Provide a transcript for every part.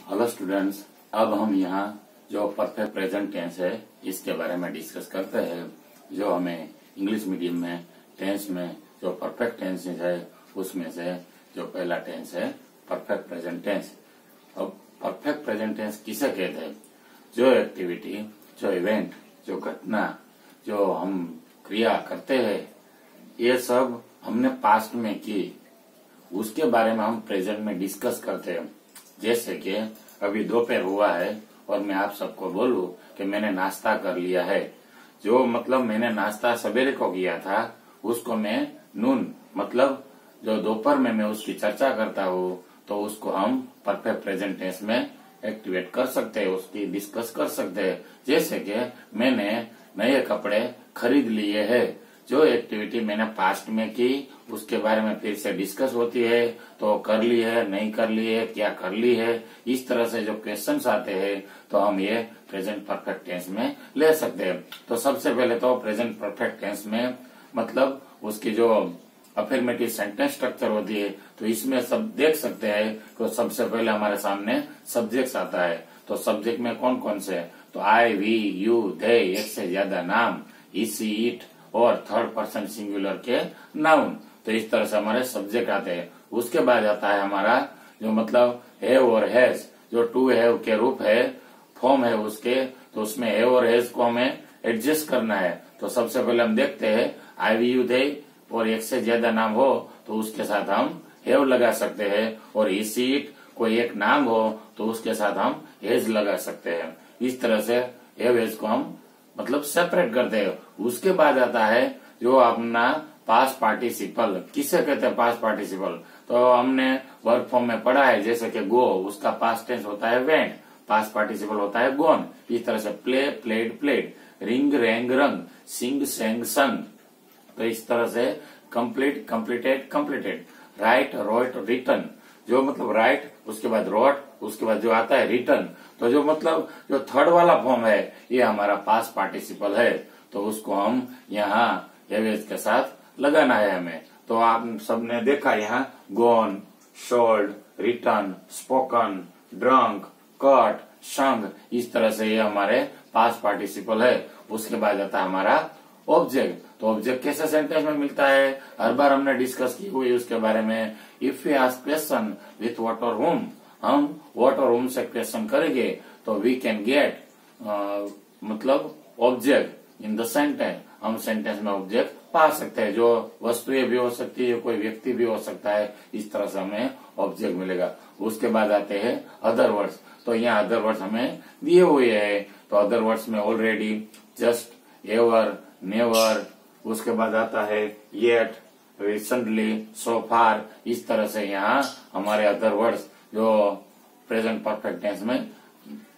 Hello students, अब हम यहाँ जो परफेक्ट प्रेजेंट टेंस है इसके बारे में डिस्कस करते हैं। जो हमें इंग्लिश मीडियम में टेंस में जो परफेक्ट टेंस है उसमें से जो पहला टेंस है परफेक्ट प्रेजेंट टेंस। अब परफेक्ट प्रेजेंट टेंस किसे कहते हैं? जो एक्टिविटी, जो इवेंट, जो घटना, जो हम क्रिया करते हैं ये सब हमने पास्ट में की, उसके बारे में हम प्रेजेंट में डिस्कस करते हैं। जैसे कि अभी दोपहर हुआ है और मैं आप सबको बोलूं कि मैंने नाश्ता कर लिया है, जो मतलब मैंने नाश्ता सवेरे को किया था उसको मैं नून मतलब जो दोपहर में मैं उसकी चर्चा करता हूँ तो उसको हम परफेक्ट प्रेजेंट टेंस में एक्टिवेट कर सकते हैं, उसकी डिस्कस कर सकते हैं। जैसे कि मैंने नए कपड़े खरीद लिए हैं, जो एक्टिविटी मैंने पास्ट में की उसके बारे में फिर से डिस्कस होती है, तो कर ली है, नहीं कर ली है, क्या कर ली है, इस तरह से जो क्वेश्चंस आते हैं तो हम ये प्रेजेंट परफेक्ट टेंस में ले सकते हैं। तो सबसे पहले तो प्रेजेंट परफेक्ट टेंस में मतलब उसकी जो अफर्मेटिव सेंटेंस स्ट्रक्चर होती है तो इसमें सब देख सकते हैं तो सबसे पहले हमारे सामने सब्जेक्ट आता है। तो सब्जेक्ट में कौन कौन से है? तो आई, वी, यू, दे, एक से ज्यादा नाम, ही, सी, इट और थर्ड पर्सन सिंगुलर के नाउन। तो इस तरह से हमारे सब्जेक्ट आते हैं। उसके बाद आता है हमारा जो मतलब हैव और हैज, जो टू हैव के रूप है, फॉर्म है उसके, तो उसमें हैव और हैज को हमें एडजस्ट करना है। तो सबसे पहले हम देखते हैं आई, वी, यू, दे और एक से ज्यादा नाम हो तो उसके साथ हम हैव लगा सकते हैं, और ही, सी, इट कोई एक नाम हो तो उसके साथ हम हैज लगा सकते हैं। इस तरह से हैव हैज को हम मतलब सेपरेट करते हैं। उसके बाद आता है जो अपना पास्ट पार्टिसिपल। किसे कहते हैं पास्ट पार्टिसिपल? तो हमने वर्क फॉर्म में पढ़ा है, जैसे कि गो, उसका पास्ट टेंस होता है वेंट, पास्ट पार्टिसिपल होता है गॉन। इस तरह से play, played, played, ring, rang, rung, sing, sang, sung. तो इस तरह से complete, completed, completed, write, wrote, written, जो मतलब राइट उसके बाद रोट उसके बाद जो आता है रिटर्न। तो जो मतलब जो थर्ड वाला फॉर्म है ये हमारा पास्ट पार्टिसिपल है, तो उसको हम यहाँ हैवेज के साथ लगाना है हमें। तो आप सबने देखा यहाँ gone, should, written, spoken, drunk, cut, sung, इस तरह से ये हमारे पास्ट पार्टिसिपल है। उसके बाद आता है हमारा ऑब्जेक्ट। तो ऑब्जेक्ट कैसे सेंटेंस में मिलता है हर बार हमने डिस्कस की हुई उसके बारे में। If you ask question with what और हुम, हम व्हाट और हुम से क्वेश्चन करेंगे तो वी कैन गेट मतलब ऑब्जेक्ट इन द सेंटेंस। हम सेंटेंस में ऑब्जेक्ट पा सकते हैं, जो वस्तुएं भी हो सकती है, कोई व्यक्ति भी हो सकता है, इस तरह से हमें ऑब्जेक्ट मिलेगा। उसके बाद आते हैं अदर वर्ड्स। तो यहाँ अदर वर्ड्स हमें दिए हुए हैं। तो अदर वर्ड्स में ऑलरेडी, जस्ट, एवर, नेवर, उसके बाद आता है येट, रिसेंटली, सो फार। इस तरह से यहाँ हमारे अदर वर्ड्स जो प्रेजेंट परफेक्ट टेंस में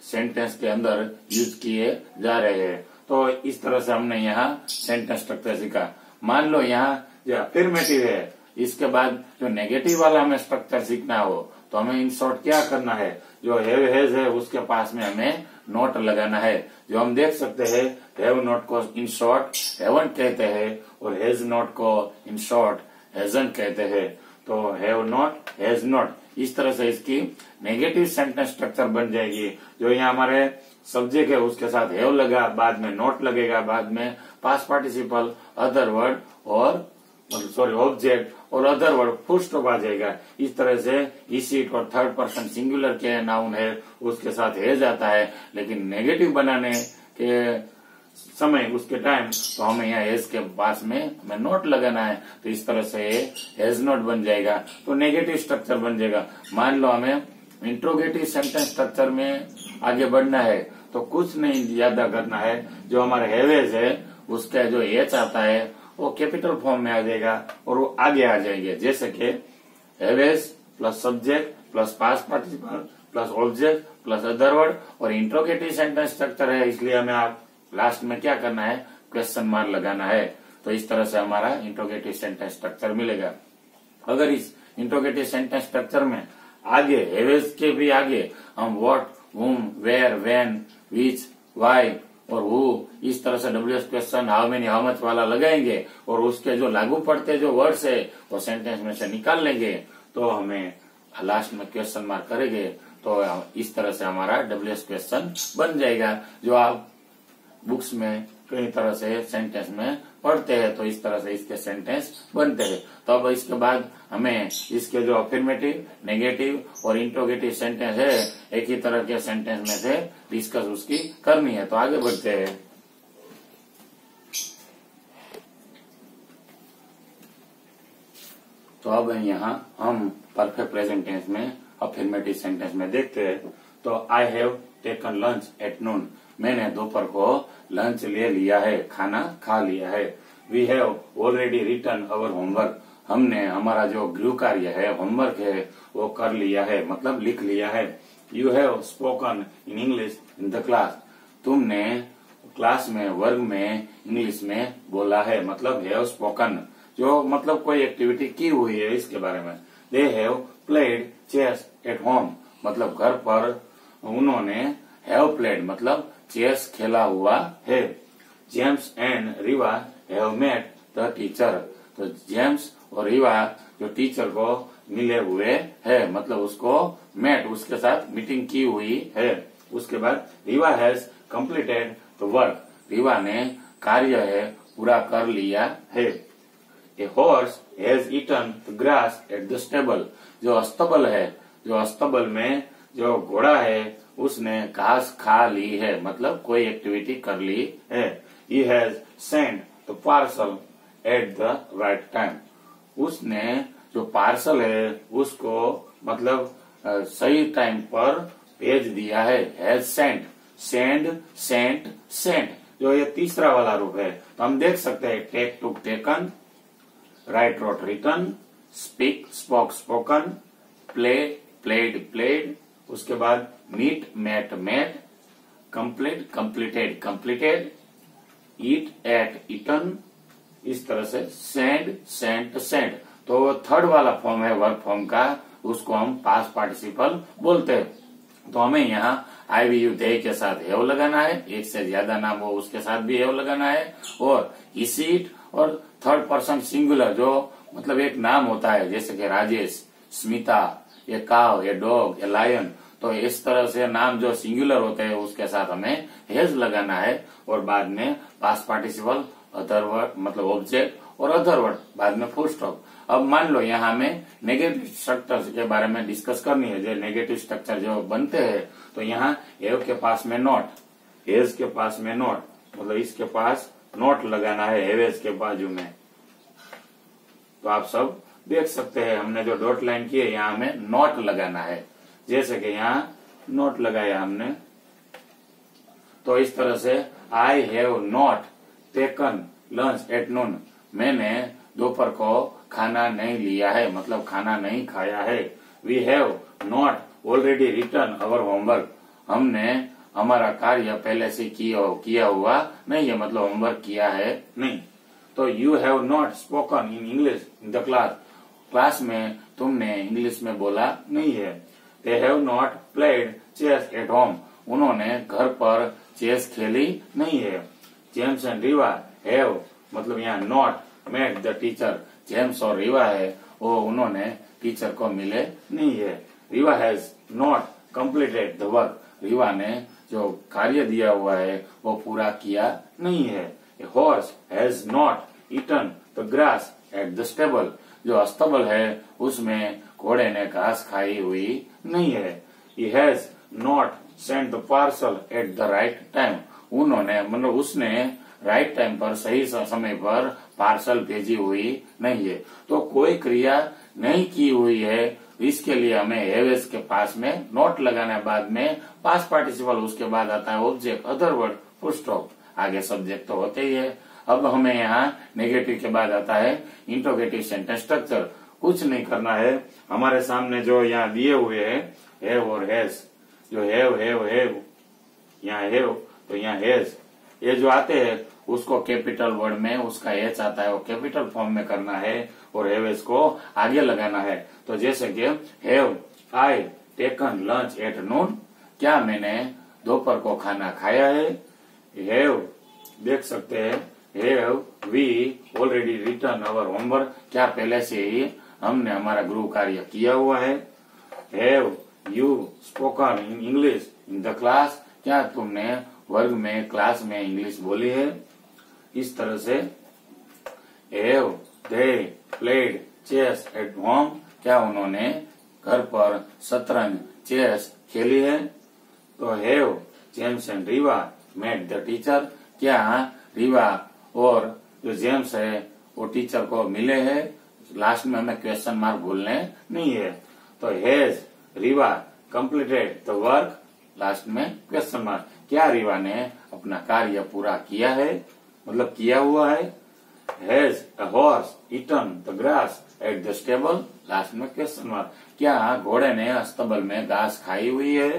सेंटेंस के अंदर यूज किए जा रहे हैं। तो इस तरह से हमने यहाँ सेंटेंस स्ट्रक्चर सीखा। मान लो यहाँ जो अफर्मेटिव है इसके बाद जो नेगेटिव वाला हमें स्ट्रक्चर सीखना हो तो हमें इन शॉर्ट क्या करना है? जो हैव हैज है उसके पास में हमें नोट लगाना है। जो हम देख सकते हैं हैव नोट को इन शॉर्ट हैवंट कहते हैं और हैज नोट को इन शॉर्ट हैजंट कहते हैं। तो हैव नॉट, हैज नॉट, इस तरह से इसकी नेगेटिव सेंटेंस स्ट्रक्चर बन जाएगी। जो यहाँ हमारे सब्जेक्ट है उसके साथ हैव लगा, बाद में नॉट लगेगा, बाद में पास्ट पार्टिसिपल, अदर वर्ड और सॉरी ऑब्जेक्ट और अदर वर्ड फुल स्टॉप आ जाएगा। इस तरह से इसी और थर्ड पर्सन सिंगुलर के नाउन है उसके साथ हैज आता है, लेकिन नेगेटिव बनाने के समय उसके टाइम तो हमें यहाँ हैज के पास में हमें नोट लगाना है। तो इस तरह से हैज नोट बन जाएगा, तो नेगेटिव स्ट्रक्चर बन जाएगा। मान लो हमें इंट्रोगेटिव सेंटेंस स्ट्रक्चर में आगे बढ़ना है तो कुछ नहीं ज्यादा करना है। जो हमारे हैवेज है उसका जो एच आता है वो कैपिटल फॉर्म में आ जाएगा और वो आगे आ जाएंगे, जैसे कि हैवेज plus subject plus past participle plus object plus other word. और इंट्रोगेटिव सेंटेंस स्ट्रक्चर है इसलिए हमें आप लास्ट में क्या करना है? क्वेश्चन मार्क लगाना है। तो इस तरह से हमारा इंट्रोगेटिव सेंटेंस स्ट्रक्चर मिलेगा। अगर इस इंट्रोगेटिव सेंटेंस स्ट्रक्चर में आगे हैवेज के भी आगे हम what, whom, where, when, which, why और हु, इस तरह से WH question, how many, how much वाला लगाएंगे और उसके जो लागू पड़ते जो वर्ड्स है वो सेंटेंस में से निकाल लेंगे। तो हमें लास्ट में क्वेश्चन मार्क करेंगे तो इस तरह से हमारा WH क्वेश्चन बन जाएगा। जो आप बुक्स में कई तरह से सेंटेंस में पढ़ते हैं तो इस तरह से इसके सेंटेंस बनते हैं। तो अब इसके बाद हमें इसके जो अफर्मेटिव, नेगेटिव और इंट्रोगेटिव सेंटेंस है, एक ही तरह के सेंटेंस में से डिस्कस उसकी करनी है। तो आगे बढ़ते हैं। तो अब यहाँ हम परफेक्ट प्रेजेंट टेंस में अफर्मेटिव सेंटेंस में देखते हैं। तो I have taken lunch at noon, मैंने दोपहर को लंच ले लिया है, खाना खा लिया है। We have already written our homework, हमने हमारा जो गृह कार्य है, होमवर्क है, वो कर लिया है, मतलब लिख लिया है। You have spoken in English in the class, तुमने क्लास में, वर्ग में इंग्लिश में बोला है, मतलब हैव स्पोकन, जो मतलब कोई एक्टिविटी की हुई है इसके बारे में। They have played chess at home, मतलब घर पर उन्होंने हैव प्लेड मतलब चेस खेला हुआ है। James and Riva have met the teacher, तो जेम्स और रीवा जो टीचर को मिले हुए है, मतलब उसको मेट, उसके साथ मीटिंग की हुई है। उसके बाद Riva has completed the work, Riva ने कार्य है पूरा कर लिया है। A horse has eaten the grass at the stable, जो अस्तबल है, जो अस्तबल में जो घोड़ा है उसने घास खा ली है, मतलब कोई एक्टिविटी कर ली है। He has sent the parcel at the right time, उसने जो पार्सल है उसको मतलब सही टाइम पर भेज दिया है। Has sent, send, sent, sent, जो ये तीसरा वाला रूप है। तो हम देख सकते हैं take took taken, write wrote written, speak spoke spoken, play played played, उसके बाद meet met met, complete completed completed, eat ate eaten, इस तरह से सेंड सेंट सेंड। तो थर्ड वाला फॉर्म है वर्ब फॉर्म का, उसको हम पास्ट पार्टिसिपल बोलते हैं। तो हमें यहाँ आई वी यू दे के साथ हैव लगाना है, एक से ज्यादा नाम हो उसके साथ भी हैव लगाना है, और इस इट और थर्ड पर्सन सिंगुलर जो मतलब एक नाम होता है, जैसे कि राजेश, स्मिता, ये काव, ये डॉग, ये लायन, तो इस तरह से नाम जो सिंगुलर होते हैं उसके साथ हमें हैज लगाना है, और बाद में पास्ट पार्टिसिपल, अदर वर्ड मतलब ऑब्जेक्ट, और अदर वर्ड बाद में फुल स्टॉप। अब मान लो यहाँ हमें नेगेटिव स्ट्रक्चर के बारे में डिस्कस करनी है, जो नेगेटिव स्ट्रक्चर जो बनते हैं, तो यहाँ हैव के पास में नॉट, हैज के पास में नॉट, मतलब इसके पास नॉट लगाना है हैवेज के बाजू में। तो आप सब देख सकते हैं हमने जो डॉट लाइन की है यहाँ हमें नॉट लगाना है, जैसे कि यहाँ नॉट लगाया हमने। तो इस तरह से I have not taken lunch at noon, मैंने दोपहर को खाना नहीं लिया है, मतलब खाना नहीं खाया है। We have not already written our homework, हमने हमारा कार्य पहले से किया हुआ नहीं है, मतलब होमवर्क किया है नहीं। तो you have not spoken in English in the class, class में तुमने इंग्लिश में बोला नहीं है। They have not played chess at home, उन्होंने घर पर चेस खेली नहीं है। जेम्स एंड रीवा हैव मतलब यहाँ not met the teacher, James और रीवा है वो उन्होंने टीचर को मिले नहीं है। Rewa has not completed the work, Riva ने जो कार्य दिया हुआ है वो पूरा किया नहीं है। A horse has not eaten the grass at the stable, जो अस्तबल है उसमें घोड़े ने घास खाई हुई नहीं है। He has not sent the parcel at the right time, उन्होंने मतलब उसने राइट टाइम पर सही समय पर पार्सल भेजी हुई नहीं है। तो कोई क्रिया नहीं की हुई है, इसके लिए हमें हैवेज के पास में नॉट लगाना है, बाद में पास्ट पार्टिसिपल, उसके बाद आता है object, other word, full stop, आगे सब्जेक्ट तो होते ही है। अब हमें यहाँ नेगेटिव के बाद आता है इंट्रोगेटिव सेंटेंस स्ट्रक्चर। कुछ नहीं करना है, हमारे सामने जो यहाँ दिए हुए है हैव और हैज, जो हैव यहाँ हैव तो यहाँ हैज, ये जो आते हैं उसको कैपिटल वर्ड में उसका एच आता है वो कैपिटल फॉर्म में करना है, और हैवेज को आगे लगाना है। तो जैसे कि have I taken lunch at noon, क्या मैंने दोपहर को खाना खाया है। हैव देख सकते हैं have we already written our homework, क्या पहले से ही हमने हमारा गृह कार्य किया हुआ है। Have you spoken in English in the class, क्या तुमने वर्ग में क्लास में इंग्लिश बोली है। इस तरह से have they played chess at home, क्या उन्होंने घर पर शतरंज चेस खेली है। तो have James and Riva met the teacher, क्या रीवा और जो जेम्स है वो टीचर को मिले हैं। लास्ट में हमें क्वेश्चन मार्क भूलने नहीं है। तो has Rewa completed the work, last में क्वेश्चन मार्क, क्या रीवा ने अपना कार्य पूरा किया है, मतलब किया हुआ है। Has a horse eaten the grass at the stable, last में क्वेश्चन मार्क, क्या घोड़े ने अस्तबल में घास खाई हुई है।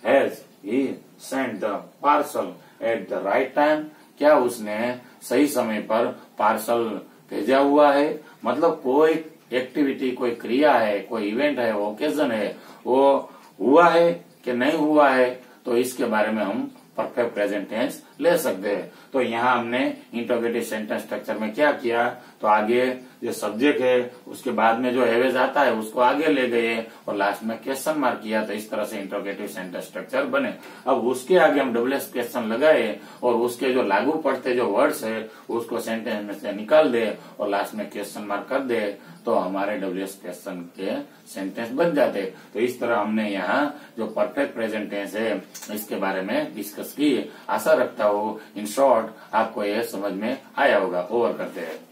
Has he sent the parcel at the right time, क्या उसने सही समय पर पार्सल भेजा हुआ है। मतलब कोई एक्टिविटी, कोई क्रिया है, कोई इवेंट है, ओकेजन है, वो हुआ है कि नहीं हुआ है, तो इसके बारे में हम परफेक्ट प्रेजेंट टेंस ले सकते हैं। तो यहाँ हमने इंटरोगेटिव सेंटेंस स्ट्रक्चर में क्या किया, तो आगे जो सब्जेक्ट है उसके बाद में जो हैवेज आता है उसको आगे ले गए और लास्ट में क्वेश्चन मार्क किया। तो इस तरह से इंटरोगेटिव सेंटेंस स्ट्रक्चर बने। अब उसके आगे हम डब्ल्यूएस क्वेश्चन लगाए और उसके जो लागू पड़ते जो वर्ड्स है उसको सेंटेंस में से निकाल दे और लास्ट में क्वेश्चन मार्क कर दे, तो हमारे डब्ल्यूएस क्वेश्चन के सेंटेंस बन जाते। तो इस तरह हमने यहाँ जो परफेक्ट प्रेजेंट टेंस है इसके बारे में डिस्कस की। आशा रखता हूँ इन शॉर्ट आपको यह समझ में आया होगा। ओवर करते हैं।